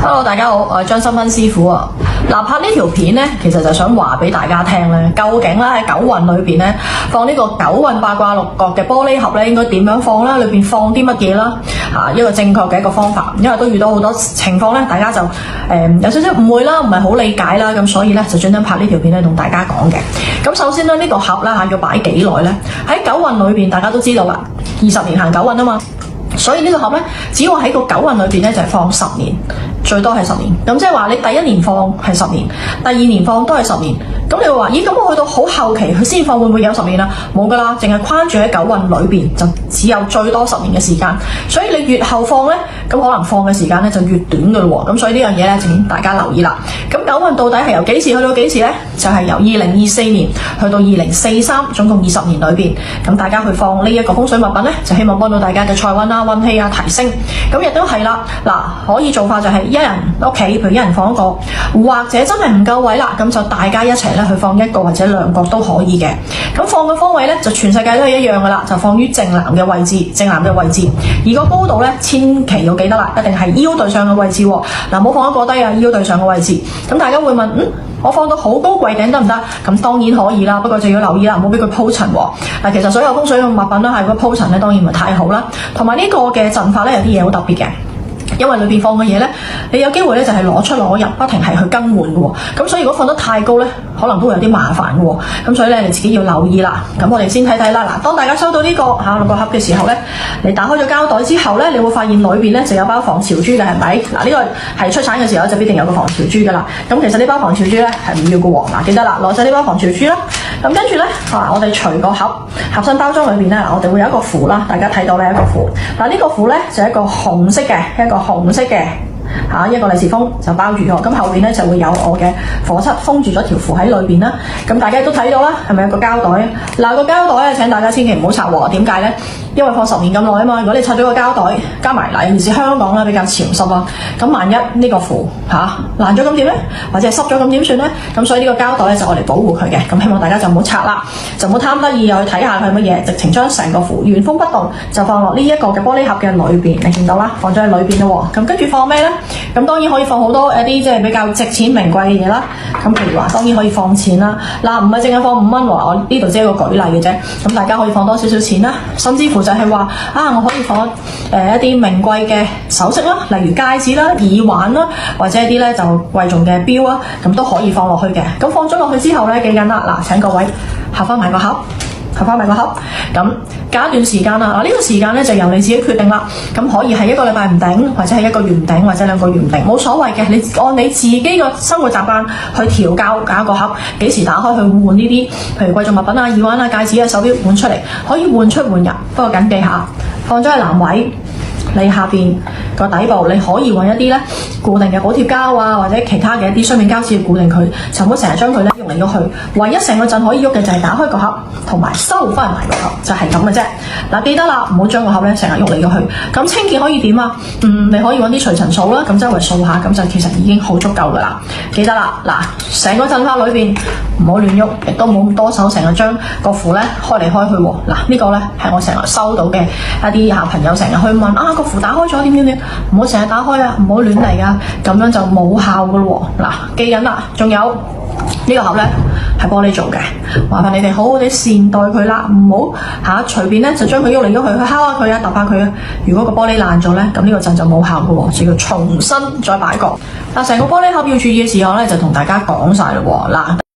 Hello， 大家好，我係張心芬師傅啊。嗱，拍呢條片咧，其實就想話俾大家聽咧，究竟咧喺九運裏邊咧，放呢個九運八卦六角嘅玻璃盒咧，應該點樣放啦？裏邊放啲乜嘢啦？一個正確嘅一個方法，因為都遇到好多情況咧，大家就有少少誤會啦，唔係好理解啦，咁所以咧就專登拍呢條片咧同大家講嘅。咁首先咧，呢個盒啦要擺幾耐咧？喺九運裏邊，大家都知道啦，20年行九運啊嘛。所以呢個盒咧，只要喺個九運裏邊咧，就係放10年，最多係10年。咁即係話你第一年放係10年，第二年放都係10年。咁你會話，咦？咁我去到好後期佢先放，會唔會有10年啊？冇噶啦，淨係框住喺九運裏邊，就只有最多10年嘅時間。所以你越後放咧，咁可能放嘅時間咧就越短噶咯喎。咁所以呢樣嘢咧，請大家留意啦。咁九運到底係由幾時去到幾時咧？就係由2024年去到2043，總共20年裏邊。咁大家去放呢一個風水物品咧，就希望幫到大家嘅財運啊、運氣啊提升。咁亦都係啦，嗱，可以做法就係一人屋企，譬如一人放一個，或者真係唔夠位啦，咁就大家一齊咧去放一個或者兩個都可以嘅。咁放嘅方位咧，就全世界都係一樣噶啦，就放於正南嘅位置，正南嘅位置。而個高度咧，千祈要記得啦，一定係腰對上嘅位置喎。嗱，唔好放一個低啊，腰對上嘅位置。咁大家會問，我放到好高櫃頂得唔得？咁當然可以啦，不過就要留意啦，唔好俾佢鋪塵喎。嗱，其實所有風水嘅物品啦，係如果鋪塵咧，當然唔係太好啦。同埋呢個嘅陣法咧，有啲嘢好特別嘅。因為裏邊放嘅嘢咧，你有機會咧就係攞出攞入，不停係去更換嘅喎。咁所以如果放得太高咧，可能都會有啲麻煩嘅喎。咁所以咧你自己要留意啦。咁我哋先睇睇啦。嗱，當大家收到呢個六個盒嘅時候咧，你打開咗膠袋之後咧，你會發現裏邊咧就有包防潮珠嘅，係咪？嗱，呢個係出產嘅時候就必定有個防潮珠噶啦。咁其實呢包防潮珠咧係唔要嘅喎。嗱，記得啦，攞咗呢包防潮珠啦。咁跟住咧，我哋除個盒身包裝裏邊咧，我哋會有一個符啦。大家睇到咧一個符。嗱，呢個符咧就係一個紅色嘅紅色嘅一個利是封就包住咗，咁後邊咧就會有我嘅火漆封住咗條符喺裏邊啦。咁大家都睇到啦，係咪有個膠袋？嗱，個膠袋咧，請大家千祈唔好拆喎。點解咧？因為放10年咁耐啊嘛。如果你拆咗個膠袋，加埋尤其是香港啦比較潮濕啦，咁萬一呢個符爛咗咁點咧？或者係濕咗咁點算咧？咁所以呢個膠袋咧就我嚟保護佢嘅。咁希望大家就唔好拆啦，就唔好貪得意又去睇下佢係乜嘢，直情將成個符原封不動就放落呢一個嘅玻璃盒嘅裏邊。你見到啦，放咗喺裏邊咯喎。咁跟住放咩咧？咁當然可以放好多一啲即係比較值錢名貴嘅嘢啦。咁譬如話，當然可以放錢啦。嗱，唔係淨係放5蚊喎，我呢度只係一個舉例嘅啫。咁大家可以放多少少錢啦，甚至乎就係話我可以放一啲名貴嘅首飾啦，例如戒指啦、耳環啦，或者一啲咧就貴重嘅錶啊，咁都可以放落去嘅。咁放咗落去之後咧，記緊啦，嗱，請各位合翻埋個盒。咁隔一段時間啦，呢個時間咧就由你自己決定啦。咁可以係1個禮拜唔頂，或者係1個月唔頂，或者2個月唔頂，冇所謂嘅。你按你自己個生活習慣去調校搞個盒，幾時打開去換呢啲，譬如貴重物品啊、耳環啊、戒指啊、手錶換出嚟，可以換出換入。不過緊記下，放咗喺南位。你下邊個底部，你可以揾一啲咧固定嘅補貼膠啊，或者其他嘅一啲雙面膠紙去固定佢，就唔好成日將佢咧喐嚟喐去。唯一成個陣可以喐嘅就係打開個盒同埋收翻埋個盒，就係咁嘅啫。嗱，記得啦，唔好將個盒咧成日喐嚟喐去。咁清潔可以點啊？你可以揾啲除塵掃啦，咁周圍掃下，咁就其實已經好足夠噶啦。記得啦，嗱，成個陣法裏邊唔好亂喐，亦都冇咁多手成日將個符咧開嚟開去喎。嗱，呢個咧係我成日收到嘅一啲朋友成日去問個符打開咗點，唔好成日打開啊，唔好亂嚟啊，咁樣就冇效噶咯喎。嗱，記緊啦，仲有呢個盒咧係玻璃做嘅，麻煩你哋好好地善待佢啦，唔好隨便咧就將佢喐嚟喐去，去敲下佢啊，揼下佢啊。如果個玻璃爛咗咧，咁呢個陣就冇效噶喎，就要重新再擺過。嗱，成個玻璃盒要注意嘅時候咧，就同大家講晒咯喎。嗱。